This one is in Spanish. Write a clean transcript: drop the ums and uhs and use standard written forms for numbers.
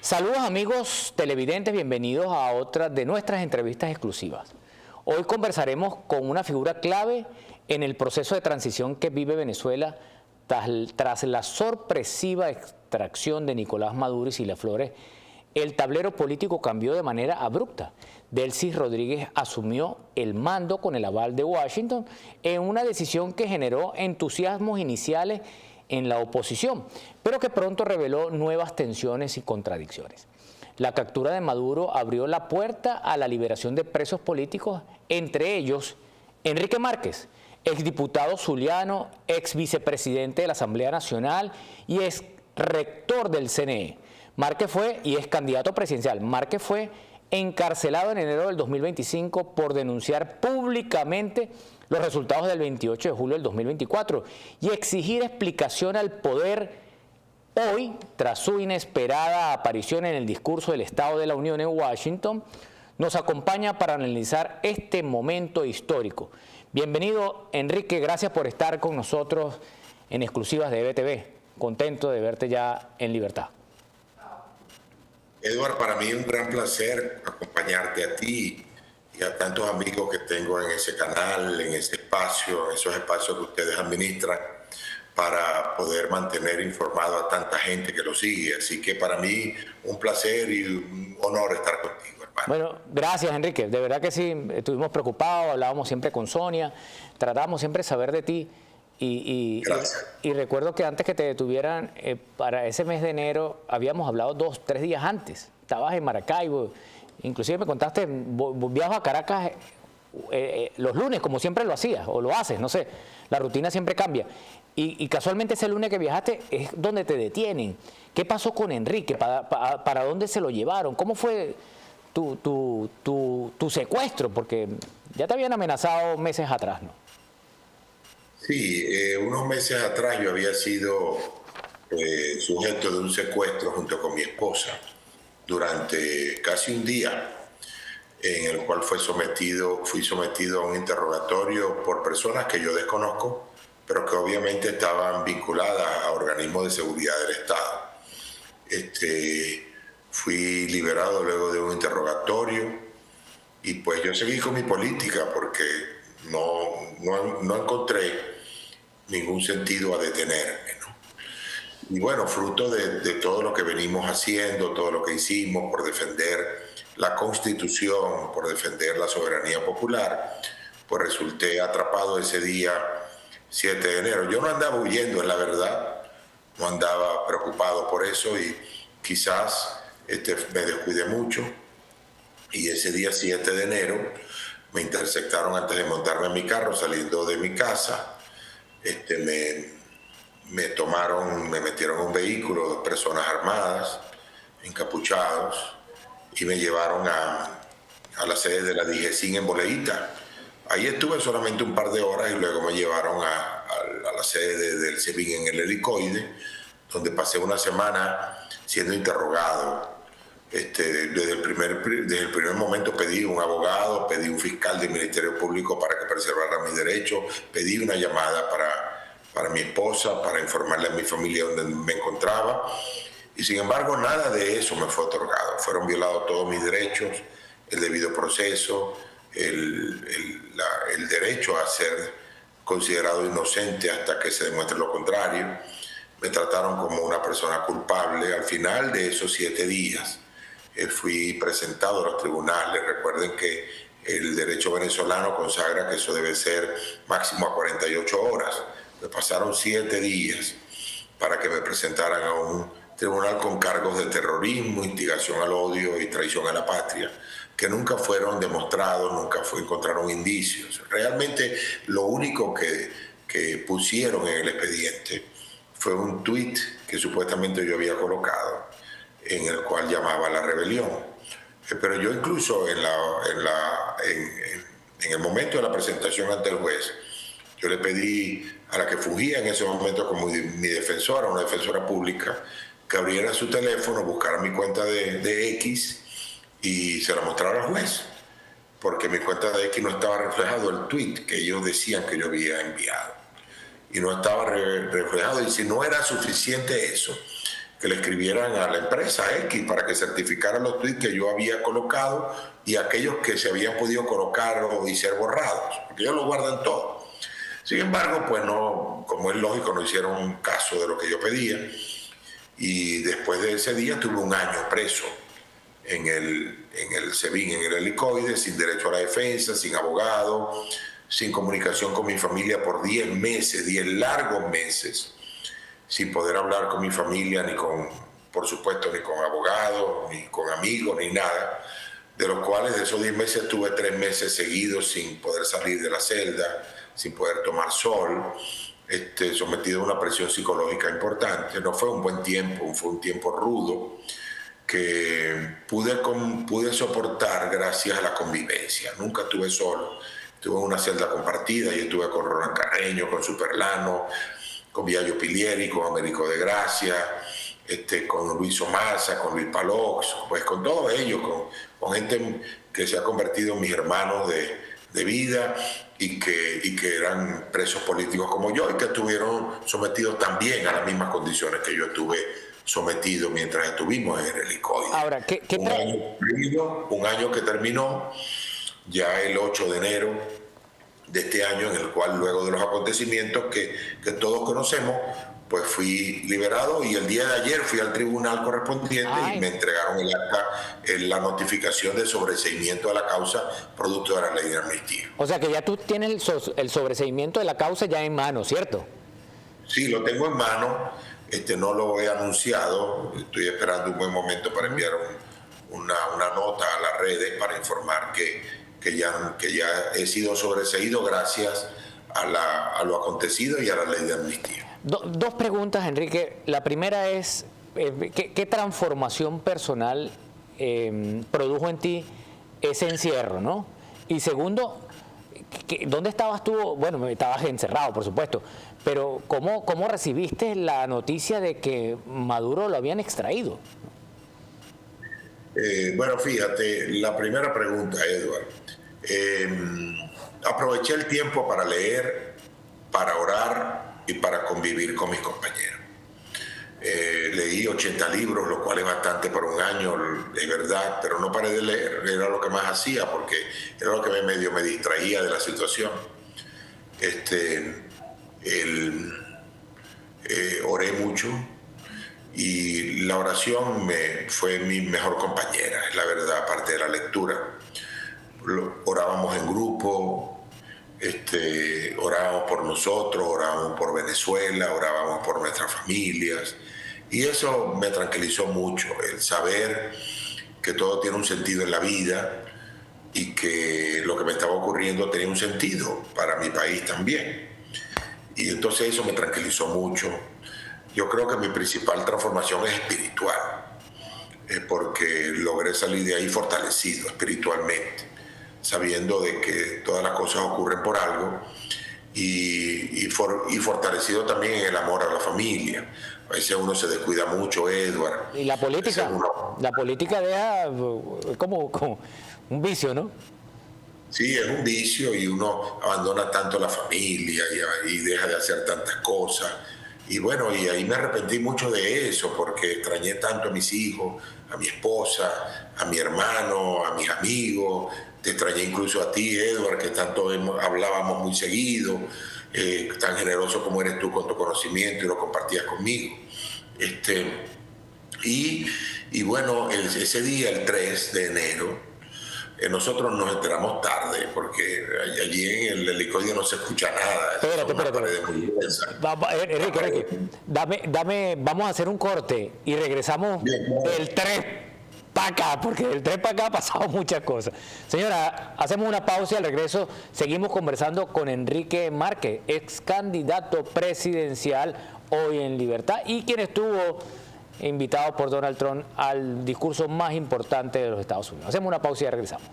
Saludos amigos televidentes, bienvenidos a otra de nuestras entrevistas exclusivas. Hoy conversaremos con una figura clave en el proceso de transición que vive Venezuela tras la sorpresiva extracción de Nicolás Maduro y Cilia Flores. El tablero político cambió de manera abrupta. Delcy Rodríguez asumió el mando con el aval de Washington en una decisión que generó entusiasmos iniciales en la oposición, pero que pronto reveló nuevas tensiones y contradicciones. La captura de Maduro abrió la puerta a la liberación de presos políticos, entre ellos Enrique Márquez, exdiputado zuliano, ex vicepresidente de la Asamblea Nacional y ex rector del CNE. Márquez fue y es candidato presidencial. Márquez fue encarcelado en enero del 2025 por denunciar públicamente los resultados del 28 de julio del 2024 y exigir explicación al poder. Hoy, tras su inesperada aparición en el discurso del Estado de la Unión en Washington, nos acompaña para analizar este momento histórico. Bienvenido, Enrique, gracias por estar con nosotros en exclusivas de EBTV. Contento de verte ya en libertad. Eduardo, para mí es un gran placer acompañarte a ti y a tantos amigos que tengo en ese canal, en ese espacio, en esos espacios que ustedes administran, para poder mantener informado a tanta gente que lo sigue. Así que para mí un placer y un honor estar contigo, hermano. Bueno, gracias, Enrique. De verdad que sí, estuvimos preocupados, hablábamos siempre con Sonia, tratábamos siempre de saber de ti. Y recuerdo que antes que te detuvieran, para ese mes de enero, habíamos hablado 2 o 3 días antes. Estabas en Maracaibo, inclusive me contaste, viajo a Caracas los lunes, como siempre lo hacías, o lo haces, no sé, la rutina siempre cambia. Y casualmente ese lunes que viajaste es donde te detienen. ¿Qué pasó con Enrique? ¿Para dónde se lo llevaron? ¿Cómo fue tu secuestro? Porque ya te habían amenazado meses atrás, ¿no? Sí, unos meses atrás yo había sido sujeto de un secuestro junto con mi esposa durante casi un día, en el cual fui sometido a un interrogatorio por personas que yo desconozco, pero que obviamente estaban vinculadas a organismos de seguridad del Estado. Fui liberado luego de un interrogatorio y pues yo seguí con mi política porque no encontré ningún sentido a detenerme, ¿no? Y bueno, fruto de todo lo que venimos haciendo, todo lo que hicimos por defender la Constitución, por defender la soberanía popular, pues resulté atrapado ese día 7 de enero. Yo no andaba huyendo, es la verdad, no andaba preocupado por eso y quizás me descuidé mucho y ese día 7 de enero me interceptaron antes de montarme en mi carro saliendo de mi casa. Me tomaron, me metieron en un vehículo, 2 personas armadas, encapuchados, y me llevaron a la sede de la DGCIN en Boleíta. Ahí estuve solamente un par de horas y luego me llevaron a la sede del SEBIN en el Helicoide, donde pasé una semana siendo interrogado. Desde el primer momento pedí un abogado, pedí un fiscal del Ministerio Público para que preservara mis derechos, pedí una llamada para mi esposa, para informarle a mi familia dónde me encontraba, y sin embargo nada de eso me fue otorgado. Fueron violados todos mis derechos, el debido proceso, el derecho a ser considerado inocente hasta que se demuestre lo contrario. Me trataron como una persona culpable. Al final de esos 7 días, fui presentado a los tribunales. Recuerden que el derecho venezolano consagra que eso debe ser máximo a 48 horas. Me pasaron 7 días para que me presentaran a un tribunal con cargos de terrorismo, instigación al odio y traición a la patria, que nunca fueron demostrados, nunca encontraron indicios. Realmente lo único que pusieron en el expediente fue un tuit que supuestamente yo había colocado, en el cual llamaba a la rebelión. Pero yo incluso en el momento de la presentación ante el juez, yo le pedí a la que fungía en ese momento como mi defensora, una defensora pública, que abriera su teléfono, buscara mi cuenta de X y se la mostrara al juez, porque en mi cuenta de X no estaba reflejado el tuit que ellos decían que yo había enviado. Y no estaba reflejado, y si no era suficiente eso, que le escribieran a la empresa X para que certificara los tweets que yo había colocado y aquellos que se habían podido colocar y ser borrados, porque ellos lo guardan todo. Sin embargo, pues no, como es lógico, no hicieron caso de lo que yo pedía, y después de ese día tuve un año preso en el SEBIN, en el helicoide, sin derecho a la defensa, sin abogado, sin comunicación con mi familia por 10 meses, 10 largos meses, sin poder hablar con mi familia, ni con, por supuesto, ni con abogados, ni con amigos, ni nada, de los cuales de esos 10 meses tuve 3 meses seguidos sin poder salir de la celda, sin poder tomar sol, sometido a una presión psicológica importante. No fue un buen tiempo, fue un tiempo rudo que pude soportar gracias a la convivencia. Nunca estuve solo, estuve en una celda compartida y estuve con Roland Carreño, con Superlano, con Viallo Pilieri, con Américo de Gracia, con Luis Omasa, con Luis Palox, pues con todos ellos, con gente que se ha convertido en mis hermanos de vida y que eran presos políticos como yo y que estuvieron sometidos también a las mismas condiciones que yo estuve sometido mientras estuvimos en el helicoide. Ahora, un año que terminó ya el 8 de enero de este año, en el cual luego de los acontecimientos que todos conocemos, pues fui liberado y el día de ayer fui al tribunal correspondiente y me entregaron el acta, la notificación de sobreseimiento de la causa producto de la ley de amnistía. O sea que ya tú tienes el sobreseimiento de la causa ya en mano, ¿cierto? Sí, lo tengo en mano, no lo he anunciado, estoy esperando un buen momento para enviar una nota a las redes para informar que ya he sido sobreseído gracias a lo acontecido y a la ley de amnistía. Dos preguntas, Enrique. La primera es, ¿qué transformación personal produjo en ti ese encierro, ¿no? Y segundo, ¿dónde estabas tú? Bueno, estabas encerrado, por supuesto, pero ¿cómo recibiste la noticia de que Maduro lo habían extraído? Bueno, fíjate, la primera pregunta, Edward. Aproveché el tiempo para leer, para orar y para convivir con mis compañeros. Leí 80 libros, lo cual es bastante por un año, es verdad, pero no paré de leer, era lo que más hacía porque era lo que medio me distraía de la situación. Oré mucho y la oración fue mi mejor compañera, es la verdad, aparte de la lectura. Orábamos en grupo, orábamos por nosotros, orábamos por Venezuela, orábamos por nuestras familias, y eso me tranquilizó mucho, el saber que todo tiene un sentido en la vida y que lo que me estaba ocurriendo tenía un sentido para mi país también. Y entonces eso me tranquilizó mucho. Yo creo que mi principal transformación es espiritual, porque logré salir de ahí fortalecido espiritualmente, sabiendo de que todas las cosas ocurren por algo y fortalecido también en el amor a la familia. A veces uno se descuida mucho, Edward. Y la política, la política deja como un vicio, ¿no? Sí, es un vicio y uno abandona tanto la familia y deja de hacer tantas cosas. Y bueno, y ahí me arrepentí mucho de eso porque extrañé tanto a mis hijos, a mi esposa, a mi hermano, a mis amigos. Te extrañé incluso a ti, Edward, que tanto hablábamos muy seguido, tan generoso como eres tú con tu conocimiento y lo compartías conmigo. Y bueno, ese día, el 3 de enero, nosotros nos enteramos tarde, porque allí en el helicoide no se escucha nada. Espérate. Enrique, vamos a hacer un corte y regresamos del 3 para acá, porque del 3 para acá ha pasado muchas cosas. Señora, hacemos una pausa y al regreso seguimos conversando con Enrique Márquez, ex candidato presidencial hoy en Libertad y quien estuvo invitado por Donald Trump al discurso más importante de los Estados Unidos. Hacemos una pausa y regresamos.